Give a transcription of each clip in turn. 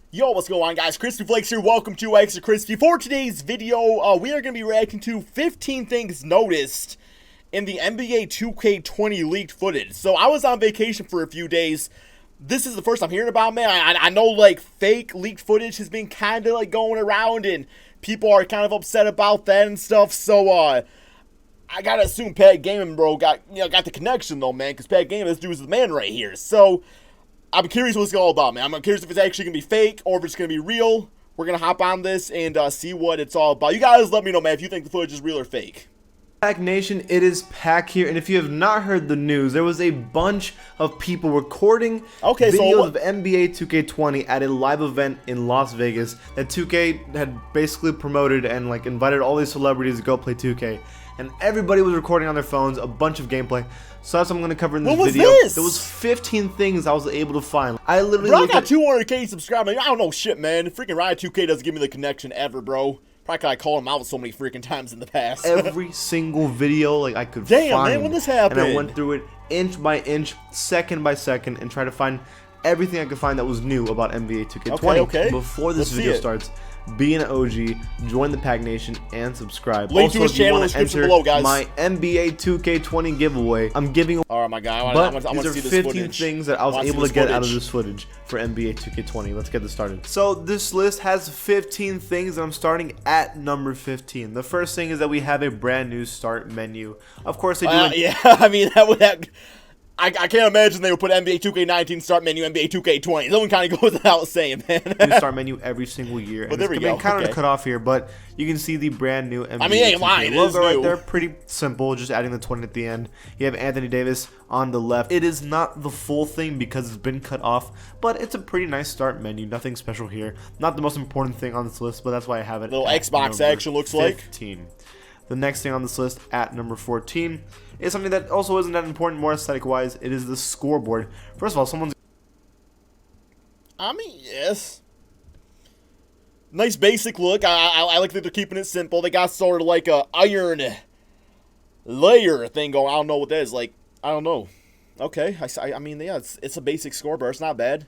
Yo, what's going on, guys? Crispy Flakes here. Welcome to Extra Crispy. For today's video, we are going to be reacting to 15 things noticed in the NBA 2K20 leaked footage. So I was on vacation for a few days. This is the first I'm hearing about, man. I know, like, fake leaked footage has been kind of, like, going around, and people are kind of upset about that and stuff. So, I gotta assume Pat Gaming, bro, got the connection, though, man, because Pat Gaming, this dude is the man right here. So I'm curious what it's all about, man. I'm curious if it's actually going to be fake or if it's going to be real. We're going to hop on this and see what it's all about. You guys let me know, man, if you think the footage is real or fake. Pack Nation, it is Pack here, and if you have not heard the news, there was a bunch of people recording videos of NBA 2K20 at a live event in Las Vegas that 2K had basically promoted and like invited all these celebrities to go play 2K, and everybody was recording on their phones a bunch of gameplay. So that's what I'm going to cover in this video. There was 15 things I was able to find. I literally I got 200K subscribers. I don't know shit, man. Freaking Riot 2K doesn't give me the connection ever, bro. Probably because I called him out so many freaking times in the past. Every single video like I could find. Damn, man, when this happened. And I went through it inch by inch, second by second, and tried to find everything I could find that was new about NBA 2K20. Okay. Before this video starts, be an OG, join the Pack Nation, and subscribe. Link to his channel in the description below, guys. My NBA 2K20 giveaway. I'm giving. Oh my god, I want to see this footage. 15 things that I was able to get out of this footage for NBA 2K20. Let's get this started. So this list has 15 things, and I'm starting at number 15. The first thing is that we have a brand new start menu. Of course, they do. Yeah, I mean that would have. I can't imagine they would put NBA 2K19 start menu, NBA 2K20. That one kind of goes without saying, man. New start menu every single year. But there we go. Kind of cut off here, but you can see the brand new NBA. I mean, ain't lying. logo right there. Pretty simple, just adding the 20 at the end. You have Anthony Davis on the left. It is not the full thing because it's been cut off, but it's a pretty nice start menu. Nothing special here. Not the most important thing on this list, but that's why I have it. Little Xbox action looks 15. Like. The next thing on this list at number 14 is something that also isn't that important, more aesthetic-wise. It is the scoreboard. First of all, someone's... I mean, yes. Nice basic look. I like that they're keeping it simple. They got sort of like a iron layer thing going. I don't know what that is. Like, I don't know. Okay. I mean, yeah, it's a basic scoreboard. It's not bad.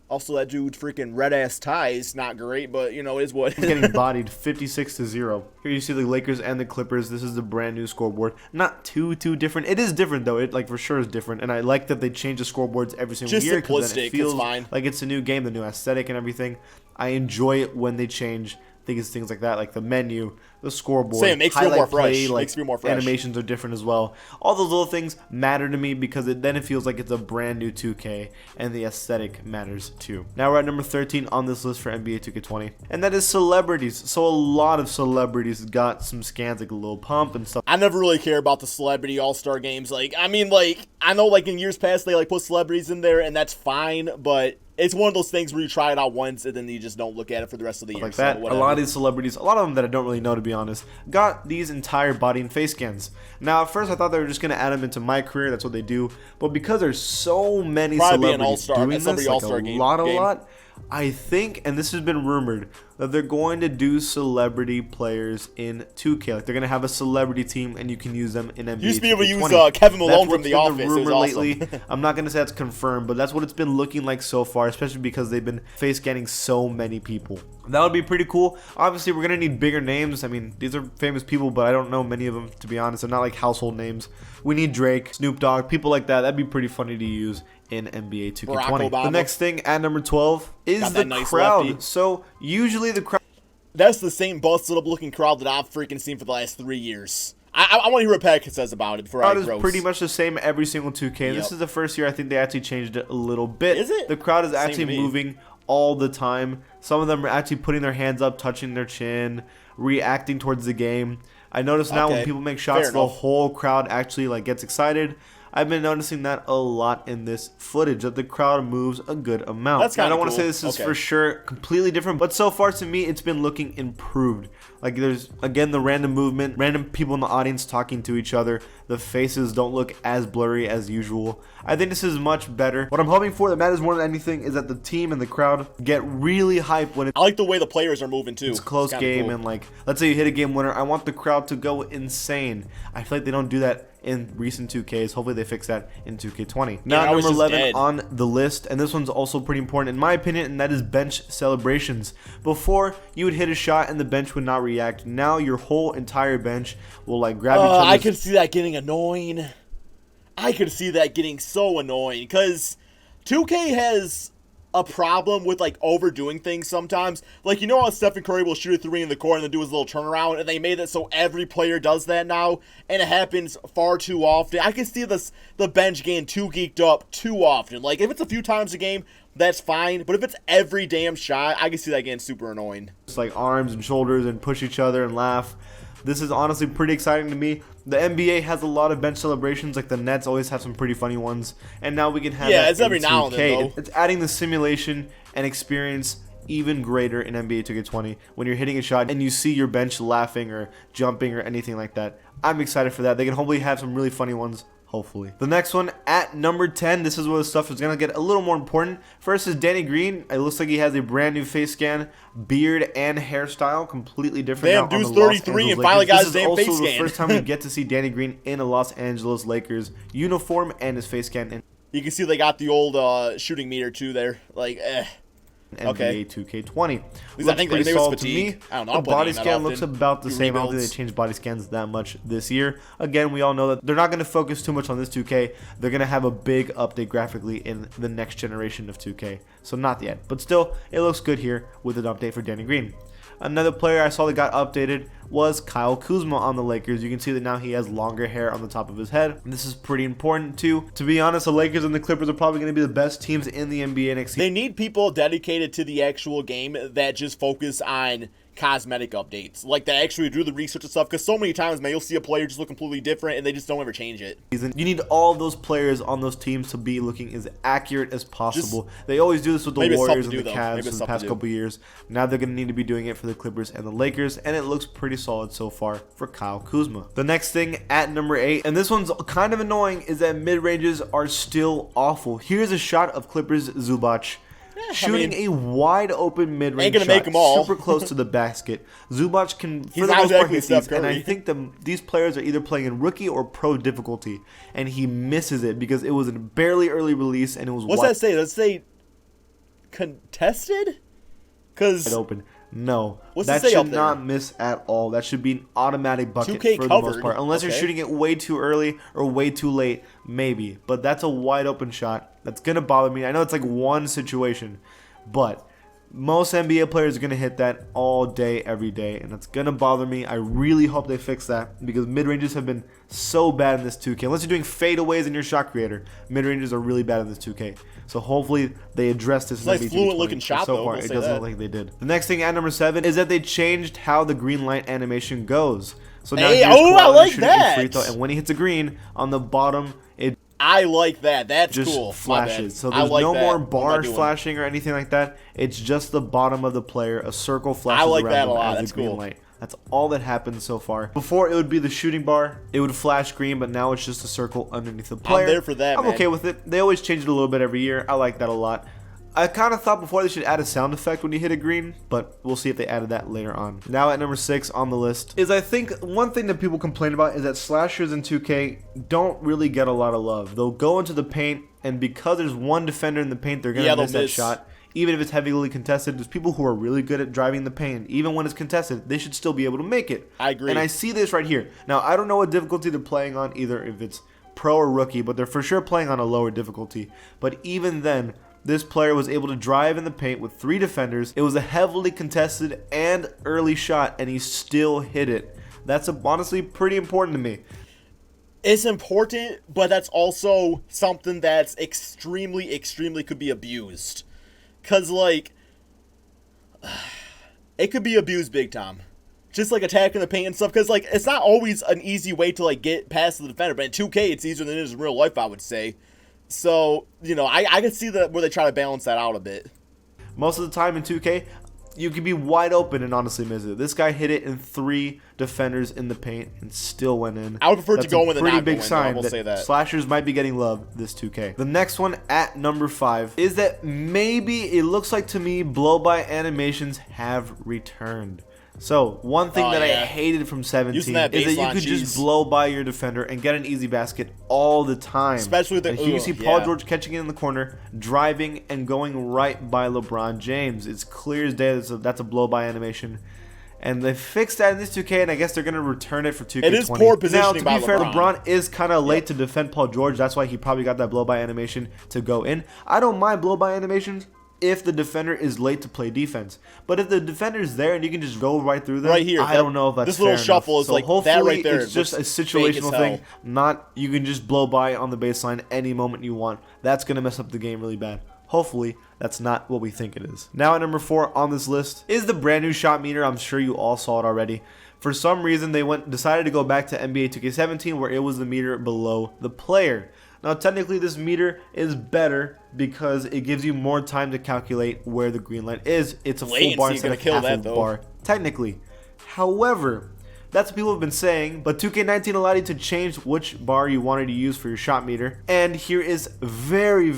Also, that dude freaking red-ass tie is not great, but, you know, it is what He's getting bodied 56-0. Here you see the Lakers and the Clippers. This is the brand new scoreboard. Not too different. It is different, though. It, like, for sure is different. And I like that they change the scoreboards every single year. Just simplistic. It feels it's fine. like it's a new game, the new aesthetic and everything. I enjoy it when they change things like that, like the menu, the scoreboard, Same, makes feel more fresh. Like makes feel more fresh. Animations are different as well. All those little things matter to me because then it feels like it's a brand new 2K, and the aesthetic matters too. Now we're at number 13 on this list for NBA 2K20, and that is celebrities. So a lot of celebrities got some scans like Lil Pump and stuff. I never really care about the celebrity all-star games. Like, I mean, like, I know, like, in years past they like put celebrities in there, and that's fine, but it's one of those things where you try it out once and then you just don't look at it for the rest of the year. Like that, so a lot of these celebrities, a lot of them that I don't really know, to be honest, got these entire body and face scans. Now, at first I thought they were just going to add them into my career. That's what they do. But because there's so many celebrities doing this, like a lot, I think, and this has been rumored, that they're going to do celebrity players in 2K. Like, they're going to have a celebrity team, and you can use them in NBA. You used to be able to use Kevin Malone from The Office. Rumor lately. I'm not going to say that's confirmed, but that's what it's been looking like so far, especially because they've been face scanning so many people. That would be pretty cool. Obviously, we're going to need bigger names. I mean, these are famous people, but I don't know many of them, to be honest. They're not like household names. We need Drake, Snoop Dogg, people like that. That'd be pretty funny to use in NBA 2K20. The next thing at number 12 is the crowd. Lefty. So usually the crowd. That's the same busted up looking crowd that I've freaking seen for the last 3 years. I want to hear what Pat says about it before I gross. The crowd is pretty much the same every single 2K. And this is the first year I think they actually changed it a little bit. Is it? The crowd is actually moving all the time. Some of them are actually putting their hands up, touching their chin, reacting towards the game. I notice now when people make shots, the whole crowd actually like gets excited. I've been noticing that a lot in this footage, that the crowd moves a good amount. That's I don't want to say this is for sure completely different, but so far to me, it's been looking improved. Like there's, again, the random movement, random people in the audience talking to each other. The faces don't look as blurry as usual. I think this is much better. What I'm hoping for that matters more than anything is that the team and the crowd get really hyped when it's... I like the way the players are moving too. It's a close game and like, let's say you hit a game winner. I want the crowd to go insane. I feel like they don't do that in recent 2Ks. Hopefully they fix that in 2K20. Yeah, Now, I was number just 11 dead. on the list, and this one's also pretty important in my opinion, and that is bench celebrations. Before, you would hit a shot and the bench would not react. Now your whole entire bench will like grab each other's. I could see that getting annoying. I could see that getting so annoying because 2K has a problem with like overdoing things sometimes. Like, you know how Stephen Curry will shoot a three in the corner and then do his little turnaround, and they made it so every player does that now, and it happens far too often. I can see the bench getting too geeked up too often. Like, if it's a few times a game, that's fine, but if it's every damn shot, I can see that getting super annoying. It's like arms and shoulders and push each other and laugh. This is honestly pretty exciting to me. The NBA has a lot of bench celebrations, like the Nets always have some pretty funny ones, and now we can have that it's every in now and 2K. then, though. It's adding the simulation and experience even greater in NBA 2K20 when you're hitting a shot and you see your bench laughing or jumping or anything like that. I'm excited for that. They can hopefully have some really funny ones. Hopefully. The next one at number 10, this is where the stuff is going to get a little more important. First is Danny Green. It looks like he has a brand new face scan, beard, and hairstyle. Completely different. Damn, now on dude's the Los 33 and Angeles finally Lakers. got his This is damn face also the scan. first time we get to see Danny Green in a Los Angeles Lakers uniform and his face scan in You can see they got the old shooting meter too there. Like, NBA Okay. 2K20. I Looks think pretty maybe it's solid to fatigue. me. I don't know, The I'm playing body that scan often. looks about the Do same. I don't think they rebuilds. changed body scans that much this year. Again, we all know that they're not going to focus too much on this 2K. They're going to have a big update graphically in the next generation of 2K. So not yet. But still, it looks good here with an update for Danny Green. Another player I saw that got updated was Kyle Kuzma on the Lakers. You can see that now he has longer hair on the top of his head. And this is pretty important too. To be honest, the Lakers and the Clippers are probably going to be the best teams in the NBA next season. They need people dedicated to the actual game that just focus on cosmetic updates, like that actually do the research and stuff, because so many times, man, you'll see a player just look completely different and they just don't ever change it. You need all of those players on those teams to be looking as accurate as possible. They always do this with the maybe it's Warriors something and to the do, though. Cavs Maybe for it's the past something to do. couple years. Now they're going to need to be doing it for the Clippers and the Lakers, and it looks pretty solid so far for Kyle Kuzma. The next thing at number 8, and this one's kind of annoying, is that mid-ranges are still awful. Here's a shot of Clippers Zubac shooting a wide open mid-range ain't gonna shot make 'em all. super close to the basket. Zubac can, for He's the not most part, exactly hit Steph these, and I Curry. think these players are either playing in rookie or pro difficulty, and he misses it because it was a barely early release and it was What's wide that say? Does it say contested? Because open. No, What's it that say up should there? not miss at all. That should be an automatic bucket 2K for the most covered. part, unless you're Okay. shooting it way too early or way too late, maybe. But that's a wide open shot. That's gonna bother me. I know it's like one situation, but most NBA players are going to hit that all day, every day, and that's going to bother me. I really hope they fix that because mid-ranges have been so bad in this 2K. Unless you're doing fadeaways in your shot creator, mid-ranges are really bad in this 2K. So hopefully they address this. nice in fluent looking 2K20. shot, So though, far, we'll it say doesn't that. look like they did. The next thing at number 7 is that they changed how the green light animation goes. So now Hey, here's oh, I Kawhi like shooting a that. free throw, and when he hits a green on the bottom, it I like that. That's just cool. My bad. flashes. So I there's like no that. more What am I bars doing? flashing or anything like that. It's just the bottom of the player. A circle flashes like around that a them lot. as That's a green cool. light. That's all that happens so far. Before it would be the shooting bar. It would flash green, but now it's just a circle underneath the player. there for that, I'm man. okay with it. They always change it a little bit every year. I like that a lot. I kind of thought before they should add a sound effect when you hit a green, but we'll see if they added that later on. Now at number 6 on the list is, I think, one thing that people complain about is that slashers in 2K don't really get a lot of love. They'll go into the paint, and because there's one defender in the paint, they're going to they'll miss that miss. shot. Even if it's heavily contested, there's people who are really good at driving the paint. Even when it's contested, they should still be able to make it. I agree. And I see this right here. Now, I don't know what difficulty they're playing on, either if it's pro or rookie, but they're for sure playing on a lower difficulty. But even then, this player was able to drive in the paint with 3 defenders. It was a heavily contested and early shot, and he still hit it. That's honestly pretty important to me. It's important, but that's also something that's extremely, extremely could be abused. Because, like, it could be abused big time. Just, like, attacking the paint and stuff. Because, like, it's not always an easy way to, like, get past the defender. But in 2K, it's easier than it is in real life, I would say. So, you know, I can see that where they try to balance that out a bit. Most of the time in 2K, you can be wide open and honestly miss it. This guy hit it in 3 defenders in the paint and still went in. I would prefer it to That's go a in than pretty not big go in, sign though, I will say that. slashers might be getting love this 2K. The next one at number 5 is that maybe it looks like to me blow-by animations have returned. So, one thing that I yeah. hated from 17 is Using that that you baseline could cheese. just blow by your defender and get an easy basket all the time. Especially the and here you see Paul yeah. George catching it in the corner, driving and going right by LeBron James. It's clear as day that's a blow by animation. And they fixed that in this 2K, and I guess they're going to return it for 2K20. It is poor positioning now, to be fair, by LeBron is kind of late to defend Paul George. That's why he probably got that blow by animation to go in. I don't mind blow by animations if the defender is late to play defense. But if the defender is there and you can just go right through them, Right here, I don't know if that's this little fair shuffle enough. is So like hopefully that right there. it's just a situational thing, not you can just blow by on the baseline any moment you want. That's going to mess up the game really bad. Hopefully, that's not what we think it is. Now at number 4 on this list is the brand new shot meter. I'm sure you all saw it already. For some reason, they decided to go back to NBA 2K17 where it was the meter below the player. Now, technically, this meter is better because it gives you more time to calculate where the green light is. It's a full bar instead of half a bar, technically. However, that's what people have been saying, but 2K19 allowed you to change which bar you wanted to use for your shot meter. And here is very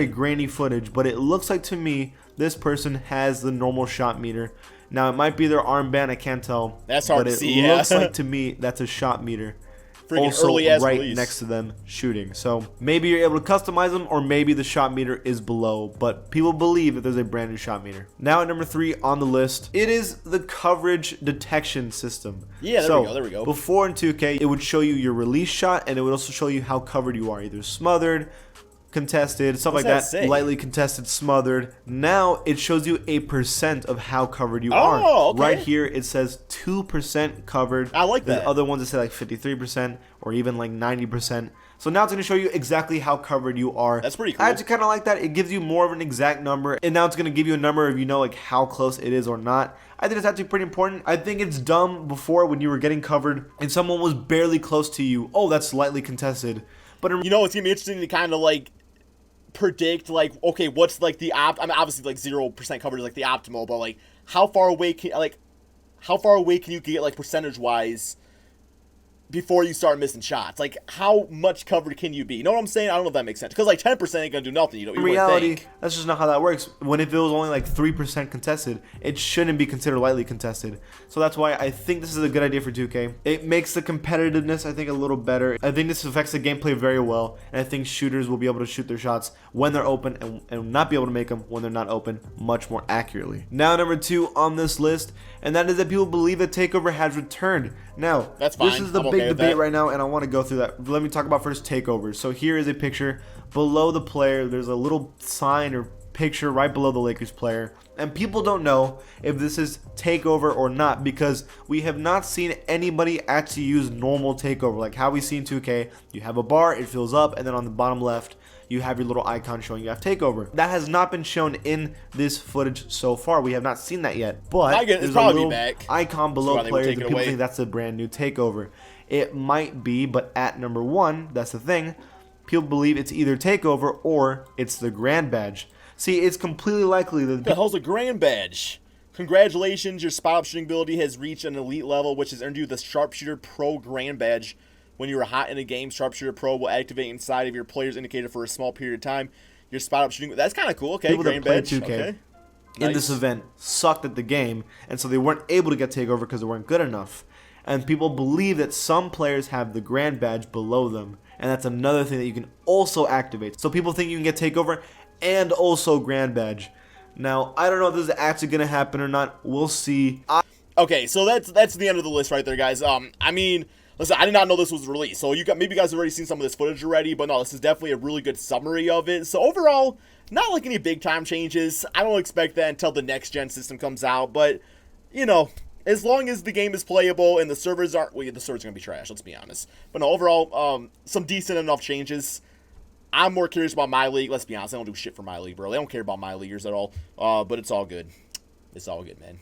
grainy footage, but it looks like to me this person has the normal shot meter. Now, it might be their armband, I can't tell. That's hard to see, But it looks like to me that's a shot meter. Also right next to them shooting. So maybe you're able to customize them, or maybe the shot meter is below, but people believe that there's a brand new shot meter. Now at number 3 on the list, it is the coverage detection system. Yeah, there we go. Before in 2K, it would show you your release shot, and it would also show you how covered you are, either smothered, contested, stuff like that, lightly contested, smothered. Now it shows you a percent of how covered you are. Okay. Right here it says 2% covered. I like that. The other ones that say like 53% or even like 90%. So now it's going to show you exactly how covered you are. That's pretty cool. I actually kind of like that. It gives you more of an exact number, and now it's going to give you a number of, you know, like how close it is or not. I think it's actually pretty important. I think it's dumb before when you were getting covered and someone was barely close to you. Oh, that's slightly contested. But you know, it's going to be interesting to kind of like predict, like, okay, what's like the I mean, obviously like 0% coverage is like the optimal, but like how far away can you get like percentage wise before you start missing shots? Like, how much covered can you be? You know what I'm saying? I don't know if that makes sense. Because, like, 10% ain't going to do nothing. You know, in reality, that's just not how that works. When if it was only, like, 3% contested, it shouldn't be considered lightly contested. So that's why I think this is a good idea for 2K. It makes the competitiveness, I think, a little better. I think this affects the gameplay very well. And I think shooters will be able to shoot their shots when they're open and not be able to make them when they're not open much more accurately. Now, number 2 on this list, and that is that people believe that TakeOver has returned. Now, that's fine. This is the big debate right now, and I want to go through that. Let me talk about first takeovers. So here is a picture below the player. There's a little sign or picture right below the Lakers player, and people don't know if this is takeover or not because we have not seen anybody actually use normal takeover like how we see in 2K. You have a bar, it fills up, and then on the bottom left you have your little icon showing you have takeover. That has not been shown in this footage so far. We have not seen that yet. But there's a little icon below players, and people think that's a brand new takeover. It might be, but at number 1, that's the thing, people believe it's either takeover or it's the grand badge. See, it's completely likely that the hell's a grand badge? Congratulations, your spot-up shooting ability has reached an elite level, which has earned you the Sharpshooter Pro grand badge. When you are hot in a game, Sharpshooter Pro will activate inside of your player's indicator for a small period of time. Your spot-up shooting, that's kind of cool. Okay, people grand that play badge. 2K okay. in this event sucked at the game, and so they weren't able to get takeover because they weren't good enough. And people believe that some players have the grand badge below them, and that's another thing that you can also activate. So people think you can get takeover and also grand badge. Now, I don't know if this is actually going to happen or not. We'll see. Okay, so that's the end of the list right there, guys. I mean, listen, I did not know this was released, so maybe you guys have already seen some of this footage already, but no, this is definitely a really good summary of it. So overall, not like any big time changes. I don't expect that until the next gen system comes out, but you know, as long as the game is playable and the servers aren't, well, the servers are gonna be trash. Let's be honest. But no, overall, some decent enough changes. I'm more curious about my league. Let's be honest, I don't do shit for my league, bro. They don't care about my leaguers at all. But it's all good. It's all good, man.